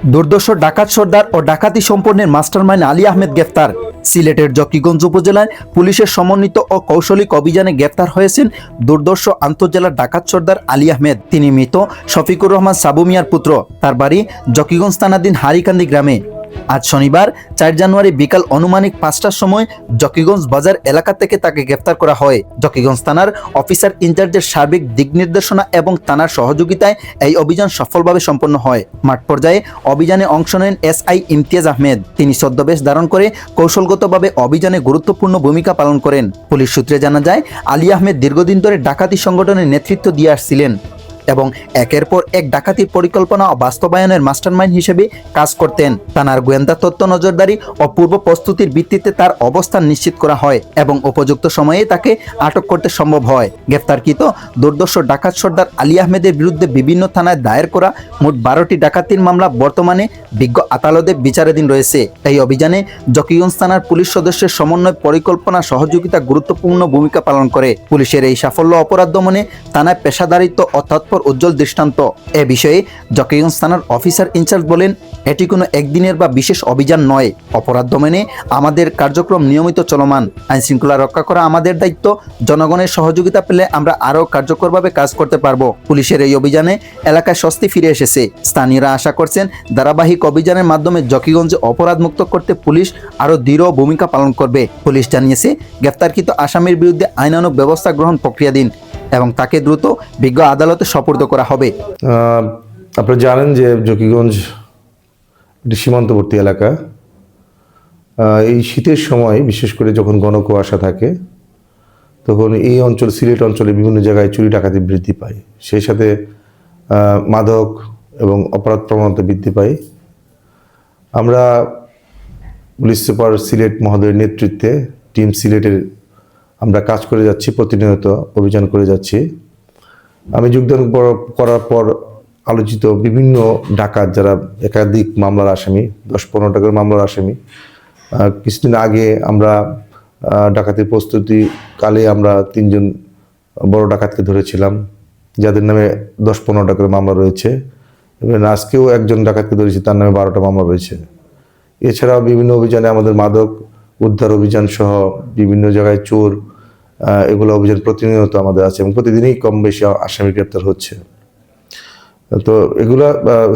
দুর্দর্শ ডাকাত সর্দার ও ডাকাতি সম্পন্নের মাস্টারমাইন্ড আলী আহমেদ গ্রেফতার। সিলেটের জকিগঞ্জ উপজেলায় পুলিশের সমন্বিত ও কৌশলিক অভিযানে গ্রেফতার হয়েছেন দুর্দর্শ আন্তঃজেলা ডাকাত সর্দার আলী আহমেদ। তিনি মৃত শফিকুর রহমান সাবু মিয়ার পুত্র। তার বাড়ি জকিগঞ্জ থানাধীন হারিকান্দি গ্রামে। আজ শনিবার 4 জানুয়ারি বিকাল আনুমানিক 5টার সময় জকিগঞ্জ বাজার এলাকা থেকে তাকে গ্রেফতার করা হয়। জকিগঞ্জ থানার অফিসার ইনচার্জের সার্বিক দিক নির্দেশনা এবং থানার সহযোগিতায় এই অভিযান সফলভাবে সম্পন্ন হয়। মাঠ পর্যায়ে অভিযানে অংশ নেন এসআই ইমতিয়াজ আহমেদ। তিনি ছদ্মবেশ ধারণ করে কৌশলগতভাবে অভিযানে গুরুত্বপূর্ণ ভূমিকা পালন করেন। পুলিশ সূত্রে জানা যায়, আলী আহমেদ দীর্ঘদিন ধরে ডাকাতি সংগঠনের নেতৃত্ব দিয়ে আসছিলেন এবং একের পর এক ডাকাতির পরিকল্পনা ও বাস্তবায়নের মাস্টারমাইন্ড হিসেবে কাজ করতেন। থানার গোয়েন্দা তথ্য নজরদারি ও পূর্ব প্রস্তুতির ভিত্তিতে তার অবস্থান নিশ্চিত করা হয় এবং উপযুক্ত সময়ে তাকে আটক করতে সম্ভব হয়। গ্রেফতারকৃত দুর্দর্শ ডাকাত সর্দার আলী আহমেদের বিরুদ্ধে বিভিন্ন থানায় দায়ের করা মোট 12টি ডাকাতির মামলা বর্তমানে বিজ্ঞ আদালতে বিচারাধীন রয়েছে। এই অভিযানে জকিগঞ্জ থানার পুলিশ সদস্যের সমন্বয়, পরিকল্পনা, সহযোগিতা গুরুত্বপূর্ণ ভূমিকা পালন করে। পুলিশের এই সাফল্য অপরাধ দমনে থানায় পেশাদারিত্ব ও তৎপর উজ্জ্বল দৃষ্টান্ত। এ বিষয়ে জকিগঞ্জ থানার অফিসার ইনচার্জ বলেন, এটি কোনো একদিনের বা বিশেষ অভিযান নয়। অপরাধ দমনে আমাদের কার্যক্রম নিয়মিত চলমান। আইন শৃঙ্খলা রক্ষা করা আমাদের দায়িত্ব। জনগণের সহযোগিতা পেলে আমরা আরও কার্যকরভাবে কাজ করতে পারব। পুলিশের এই অভিযানে এলাকায় স্বস্তি ফিরে এসেছে। স্থানীয়রা আশা করছেন, ধারাবাহিক অভিযানের মাধ্যমে জকিগঞ্জে অপরাধ মুক্ত করতে পুলিশ আরও দৃঢ় ভূমিকা পালন করবে। পুলিশ জানিয়েছে, গ্রেফতারকৃত আসামির বিরুদ্ধে আইনানুগ ব্যবস্থা গ্রহণ প্রক্রিয়াধীন এবং তাকে দ্রুত বিজ্ঞ আদালতে সোপর্দ করা হবে। আপনারা জানেন যে জকিগঞ্জ একটি সীমান্তবর্তী এলাকা। এই শীতের সময় বিশেষ করে যখন ঘন কুয়াশা থাকে, তখন এই অঞ্চল, সিলেট অঞ্চলে বিভিন্ন জায়গায় চুরি ডাকাতি বৃদ্ধি পায়। সেই সাথে মাদক এবং অপরাধ প্রবণতা বৃদ্ধি পায়। আমরা পুলিশ সুপার সিলেট মহোদয়ের নেতৃত্বে টিম সিলেটের আমরা কাজ করে যাচ্ছি, প্রতিনিয়ত অভিযান করে যাচ্ছি। আমি যোগদান করার পর আলোচিত বিভিন্ন ডাকাত যারা একাধিক মামলার আসামি, 10-15টা করে মামলার আসামি, কিছুদিন আগে আমরা ডাকাতির প্রস্তুতি কালে আমরা 3 জন বড় ডাকাতকে ধরেছিলাম, যাদের নামে 10-15টা করে মামলা রয়েছে। এবং আজকেও একজন ডাকাতকে ধরেছি, তার নামে 12টা মামলা রয়েছে। এছাড়াও বিভিন্ন অভিযানে আমাদের মাদক উদ্ধার অভিযান সহ বিভিন্ন জায়গায় চোর, এগুলো অভিযান প্রতিনিয়ত আমাদের আছে এবং প্রতিদিনই কম বেশি আসামি গ্রেপ্তার হচ্ছে। তো এগুলা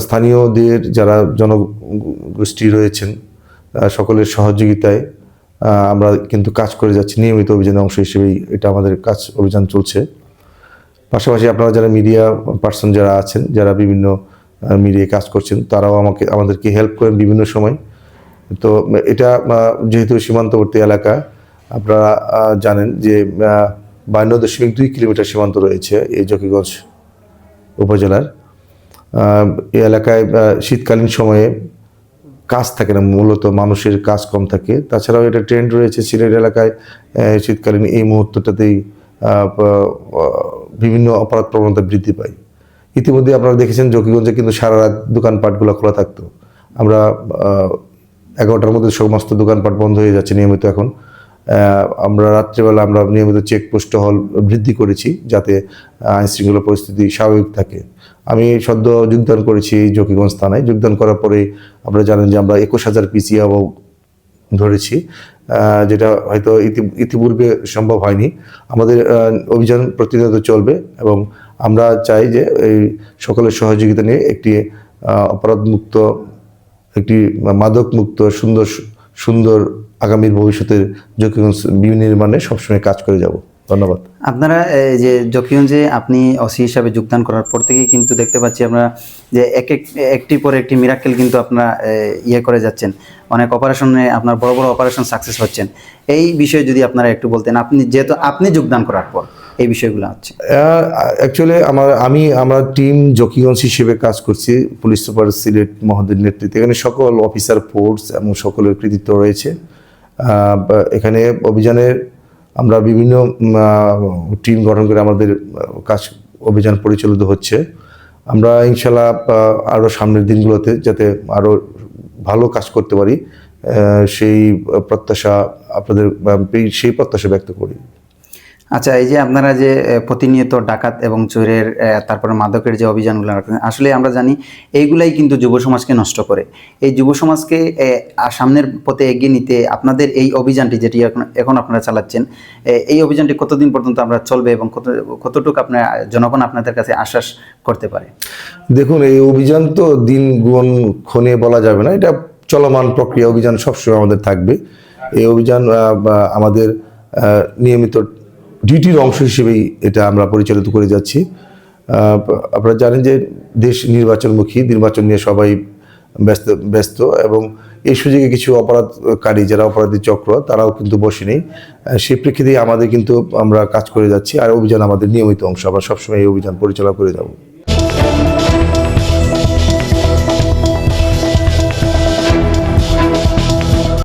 স্থানীয়দের যারা জনগোষ্ঠী রয়েছেন সকলের সহযোগিতায় আমরা কিন্তু কাজ করে যাচ্ছি। নিয়মিত অভিযানের অংশ হিসেবেই এটা আমাদের কাজ, অভিযান চলছে। পাশাপাশি আপনারা যারা মিডিয়া পার্সন যারা আছেন, যারা বিভিন্ন মিডিয়ায় কাজ করছেন, তারাও আমাদেরকে হেল্প করেন বিভিন্ন সময়। তো এটা যেহেতু সীমান্তবর্তী এলাকা, আপনারা জানেন যে 52.2 কিলোমিটার সীমান্ত রয়েছে এই জকিগঞ্জ উপজেলার। এই এলাকায় শীতকালীন সময়ে কাজ থাকে না, মূলত মানুষের কাজ কম থাকে। তাছাড়াও এটা ট্রেন্ড রয়েছে সিলেট এলাকায় শীতকালীন এই মুহূর্তটাতেই বিভিন্ন অপরাধ প্রবণতা বৃদ্ধি পায়। ইতিমধ্যে আপনারা দেখেছেন জকিগঞ্জে কিন্তু সারা রাত দোকানপাটগুলো খোলা থাকতো। আমরা 11টার মধ্যে সমস্ত দোকানপাট বন্ধ হয়ে যাচ্ছে নিয়মিত। এখন আমরা রাত্রিবেলা আমরা নিয়মিত চেকপোস্ট হল বৃদ্ধি করেছি, যাতে আইন শৃঙ্খলা পরিস্থিতি স্বাভাবিক থাকে। আমি সদ্য যোগদান করেছি এই জকিগঞ্জ থানায়। যোগদান করার পরে আপনারা জানেন যে আমরা 21,000 পিস ইয়াবা ধরেছি, যেটা হয়তো ইতিপূর্বে সম্ভব হয়নি। আমাদের অভিযান প্রতিনিয়ত চলবে এবং আমরা চাই যে এই সকলের সহযোগিতা নিয়ে একটি অপরাধমুক্ত, একটি মাদকমুক্ত সুন্দর আগামীর ভবিষ্যতের জকিগঞ্জ বিনির্মাণে সবসময় কাজ করে যাব। ধন্যবাদ। আপনারা যে জকিগঞ্জে আপনি ওসি হিসাবে যোগদান করার পর থেকেই কিন্তু দেখতে পাচ্ছি আমরা যে একটি পরে একটি মিরাক্কেল কিন্তু আপনারা করে যাচ্ছেন। অনেক অপারেশনে আপনার বড় বড় অপারেশন সাকসেস হচ্ছেন। এই বিষয়ে যদি আপনারা একটু বলতেন, আপনি যোগদান করার পর এই বিষয়গুলো হচ্ছে। অ্যাকচুয়ালি আমরা টিম জকিগঞ্জ হিসেবে কাজ করছি পুলিশ সুপার সিলেট মহোদয়ের নেতৃত্বে। এখানে সকল অফিসার ফোর্স এবং সকলের কৃতিত্ব রয়েছে। এখানে অভিযানের আমরা বিভিন্ন টিম গঠন করে আমাদের কাজ অভিযান পরিচালিত হচ্ছে। আমরা ইনশাল্লাহ আরও সামনের দিনগুলোতে যাতে আরও ভালো কাজ করতে পারি, সেই প্রত্যাশা ব্যক্ত করি। আচ্ছা, এই যে আপনারা যে প্রতিনিয়ত ডাকাত এবং চোরের তারপরে মাদকের যে অভিযানগুলো রাখেন, আসলে আমরা জানি এইগুলাই কিন্তু যুব সমাজকে নষ্ট করে। এই যুব সমাজকে সামনের পথে এগিয়ে নিতে আপনাদের এই অভিযানটি যেটি এখন আপনারা চালাচ্ছেন, এই অভিযানটি কতদিন পর্যন্ত আমরা চলবে এবং কতটুকু আপনার জনগণ আপনাদের কাছে আশ্বাস করতে পারে? দেখুন, এই অভিযান তো দিন ক্ষণে বলা যাবে না, এটা চলমান প্রক্রিয়া। অভিযান সবসময় আমাদের থাকবে। এই অভিযান আমাদের নিয়মিত ডিউটির অংশ হিসেবেই এটা আমরা পরিচালিত করে যাচ্ছি। আপনারা জানেন যে দেশ নির্বাচনমুখী, নির্বাচন নিয়ে সবাই ব্যস্ত এবং এই সুযোগে কিছু অপরাধকারী যারা অপরাধী চক্র তারাও কিন্তু বসে নেই। সেই প্রেক্ষিতেই আমরা কাজ করে যাচ্ছি, আর অভিযান আমাদের নিয়মিত অংশ। আমরা সবসময় এই অভিযান পরিচালনা করে যাব।